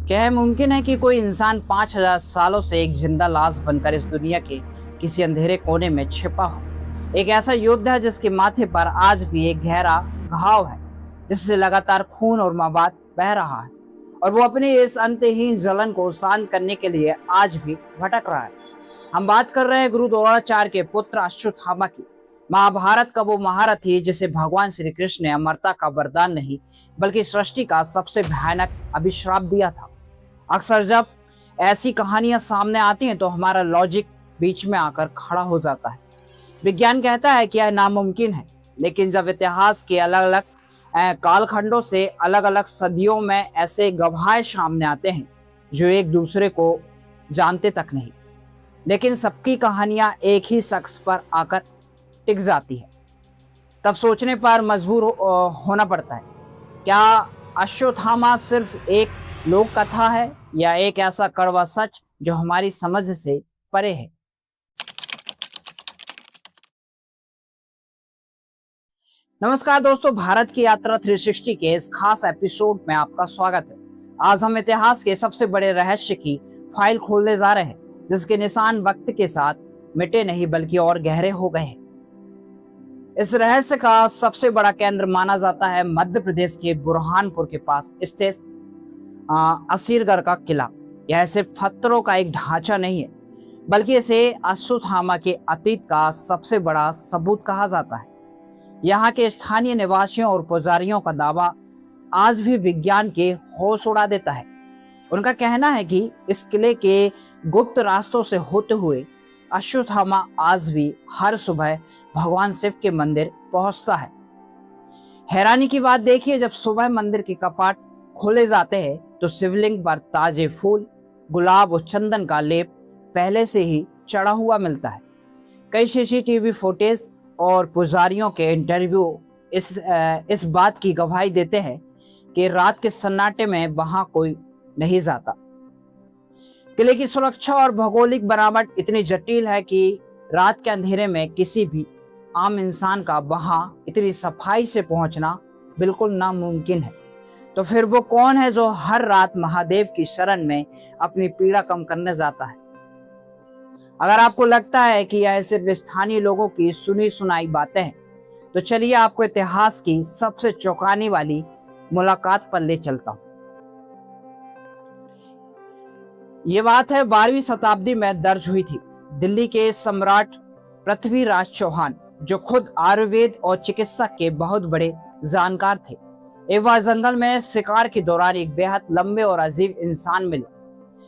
क्या है मुमकिन है कि कोई इंसान 5000 सालों से एक जिंदा लाश बनकर इस दुनिया के किसी अंधेरे कोने में छिपा हो? एक ऐसा योद्धा जिसके माथे पर आज भी एक गहरा घाव है, जिससे लगातार खून और मवाद बह रहा है, और वो अपनी इस अंतहीन जलन को शांत करने के लिए आज भी भटक रहा है। हम बात कर रहे हैं गुरु द्रोणाचार्य के पुत्र अश्वत्थामा की। महाभारत का वो महारथी जिसे भगवान श्री कृष्ण ने अमरता का वरदान नहीं, बल्कि सृष्टि का सबसे भयानक अभिश्राप दिया था। अक्सर जब ऐसी कहानियां सामने आती हैं तो हमारा लॉजिक बीच में आकर खड़ा हो जाता है। विज्ञान कहता है कि यह नामुमकिन है, लेकिन जब इतिहास के अलग अलग कालखंडों से अलग अलग सदियों में ऐसे गवाह सामने आते हैं जो एक दूसरे को जानते तक नहीं, लेकिन सबकी कहानियां एक ही शख्स पर आकर टिक जाती है, तब सोचने पर मजबूर होना पड़ता है। क्या अश्वत्थामा सिर्फ एक लोक कथा है, या एक ऐसा कड़वा सच जो हमारी समझ से परे है? नमस्कार दोस्तों, भारत की यात्रा 360 के इस खास एपिसोड में आपका स्वागत है। आज हम इतिहास के सबसे बड़े रहस्य की फाइल खोलने जा रहे हैं, जिसके निशान वक्त के साथ मिटे नहीं बल्कि और गहरे हो गए हैं। इस रहस्य का सबसे बड़ा केंद्र माना जाता है मध्य प्रदेश के बुरहानपुर के पास स्थित असीरगढ़ का किला। यह सिर्फ पत्थरों का एक ढांचा नहीं है, बल्कि इसे अश्वत्थामा के अतीत का सबसे बड़ा सबूत कहा जाता है। यहाँ के स्थानीय निवासियों और पुजारियों का दावा आज भी विज्ञान के होश उड़ा देता है। उनका कहना है कि इस किले के गुप्त रास्तों से होते हुए अश्वत्थामा आज भी हर सुबह भगवान शिव के मंदिर पहुंचता है। हैरानी की बात देखिए, जब सुबह मंदिर के कपाट खोले जाते हैं तो शिवलिंग पर ताजे फूल, गुलाब और चंदन का लेप पहले से ही चढ़ा हुआ मिलता है। कई सीसीटीवी फुटेज और पुजारियों के इंटरव्यू इस बात की गवाही देते हैं कि रात के सन्नाटे में वहां कोई नहीं जाता। किले की सुरक्षा और भौगोलिक बनावट इतनी जटिल है कि रात के अंधेरे में किसी भी आम इंसान का वहां इतनी सफाई से पहुंचना बिल्कुल नामुमकिन है। तो फिर वो कौन है जो हर रात महादेव की शरण में अपनी पीड़ा कम करने जाता है? अगर आपको लगता है कि यह सिर्फ स्थानीय लोगों की सुनी सुनाई बातें हैं, तो चलिए आपको इतिहास की सबसे चौंकाने वाली मुलाकात पर ले चलता हूं। ये बात है 12वीं शताब्दी में दर्ज हुई थी। दिल्ली के सम्राट पृथ्वीराज चौहान, जो खुद आयुर्वेद और चिकित्सा के बहुत बड़े जानकार थे, एक बार जंगल में शिकार के दौरान एक बेहद लंबे और अजीब इंसान मिले।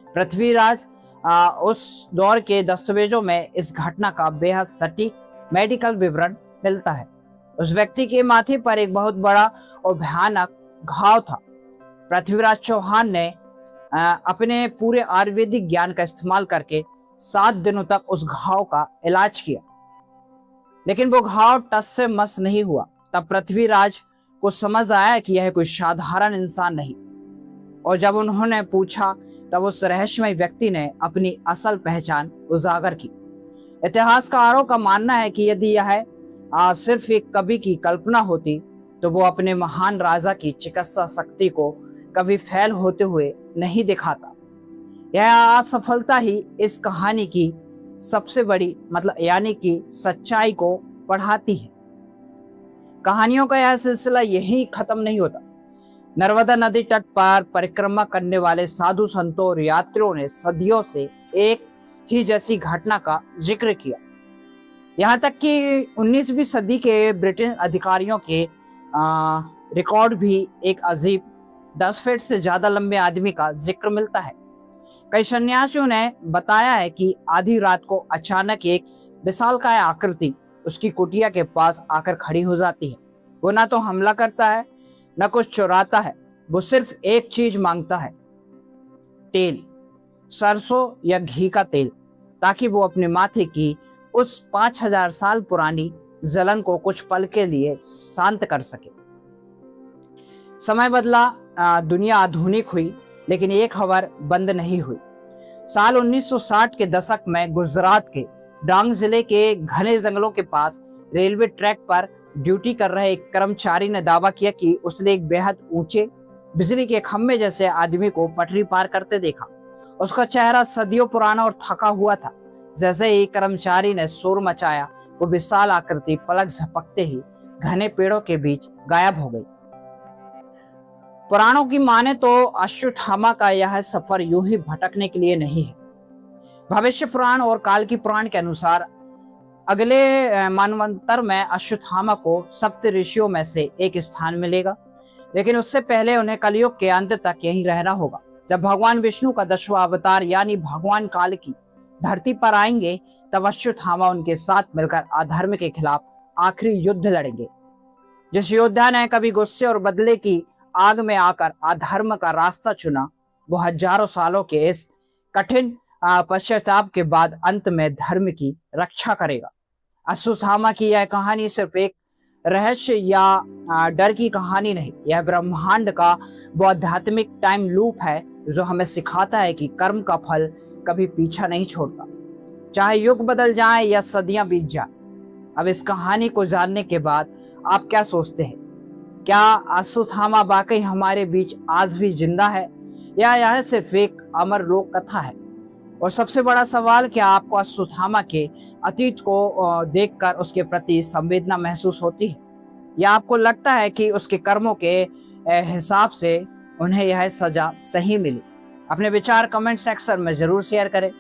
पृथ्वीराज उस दौर के दस्तावेजों में इस घटना का बेहद सटीक मेडिकल विवरण मिलता है। उस व्यक्ति के माथे पर एक बहुत बड़ा और भयानक घाव था। पृथ्वीराज चौहान ने अपने पूरे आयुर्वेदिक ज्ञान का इस्तेमाल करके 7 दिनों तक उस घाव का इलाज किया, लेकिन वो घाव टस से मस नहीं हुआ। तब पृथ्वीराज को समझ आया कि यह कोई साधारण इंसान नहीं, और जब उन्होंने पूछा तब उस रहस्यमय व्यक्ति ने अपनी असल पहचान उजागर की। इतिहासकारों का मानना है कि यदि यह सिर्फ एक कवि की कल्पना होती तो वो अपने महान राजा की चिकित्सा शक्ति को कभी फैल होते हुए नहीं दिखाता। यह असफलता ही इस कहानी की सबसे बड़ी यानी कि सच्चाई को बढ़ाती है। कहानियों का यह सिलसिला यही खत्म नहीं होता। नर्मदा नदी तट पर परिक्रमा करने वाले साधु संतों और यात्रियों ने सदियों से एक ही जैसी घटना का जिक्र किया। यहाँ तक कि 19वीं सदी के ब्रिटिश अधिकारियों के रिकॉर्ड भी एक अजीब 10 फीट से ज्यादा लंबे आदमी का जिक्र मिलता है। कई सन्यासियों ने बताया है कि आधी रात को अचानक एक विशालकाय आकृति उसकी कुटिया के पास आकर खड़ी हो जाती है। वो ना तो हमला करता है, न कुछ चुराता है। वो सिर्फ एक चीज मांगता है, तेल, सरसों या घी का तेल, ताकि वो अपने माथे की उस 5000 साल पुरानी जलन को कुछ पल के लिए शांत कर सके। समय बदला, दुनिया आधुनिक हुई, लेकिन एक खबर बंद नहीं हुई। साल 1960 के दशक में गुजरात के डांग जिले के घने जंगलों के पास रेलवे ट्रैक पर ड्यूटी कर रहे एक कर्मचारी ने दावा किया कि उसने एक बेहद ऊंचे बिजली के खंभे जैसे आदमी को पटरी पार करते देखा। उसका चेहरा सदियों पुराना और थका हुआ था। जैसे ही कर्मचारी ने शोर मचाया, वो विशाल आकृति पलक झपकते ही घने पेड़ों के बीच गायब हो गई। पुराणों की माने तो अश्वत्थामा का यह सफर यूं ही भटकने के लिए नहीं है। भविष्य पुराण और काल की पुराण के अनुसार अगले मनवंतर में अश्वत्थामा को सप्त ऋषियों में से एक स्थान मिलेगा, लेकिन उससे पहले उन्हें कलयुग के अंत तक यहीं रहना होगा। जब भगवान विष्णु का 10वां अवतार यानी भगवान काल की धरती पर आएंगे, तब अश्वत्थामा उनके साथ मिलकर अधर्म के खिलाफ आखिरी युद्ध लड़ेंगे। जिस योद्धा ने कभी गुस्से और बदले की आग में आकर अधर्म का रास्ता चुना, वो हजारों सालों के इस कठिन पश्चाताप के बाद अंत में धर्म की रक्षा करेगा। अश्वत्थामा की यह कहानी सिर्फ एक रहस्य या डर की कहानी नहीं, यह ब्रह्मांड का वो आध्यात्मिक टाइम लूप है जो हमें सिखाता है कि कर्म का फल कभी पीछा नहीं छोड़ता, चाहे युग बदल जाए या सदियां बीत जाए। अब इस कहानी को जानने के बाद आप क्या सोचते हैं? क्या अश्वत्थामा वाकई हमारे बीच आज भी जिंदा है, या यह सिर्फ एक अमर लोक कथा है? और सबसे बड़ा सवाल, क्या आपको अश्वत्थामा के अतीत को देखकर उसके प्रति संवेदना महसूस होती है, या आपको लगता है कि उसके कर्मों के हिसाब से उन्हें यह सजा सही मिली? अपने विचार कमेंट सेक्शन में जरूर शेयर करें।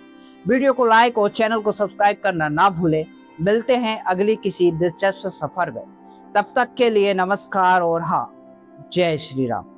वीडियो को लाइक और चैनल को सब्सक्राइब करना ना भूलें। मिलते हैं अगली किसी दिलचस्प सफर में। तब तक के लिए नमस्कार और हाँ, जय श्री राम।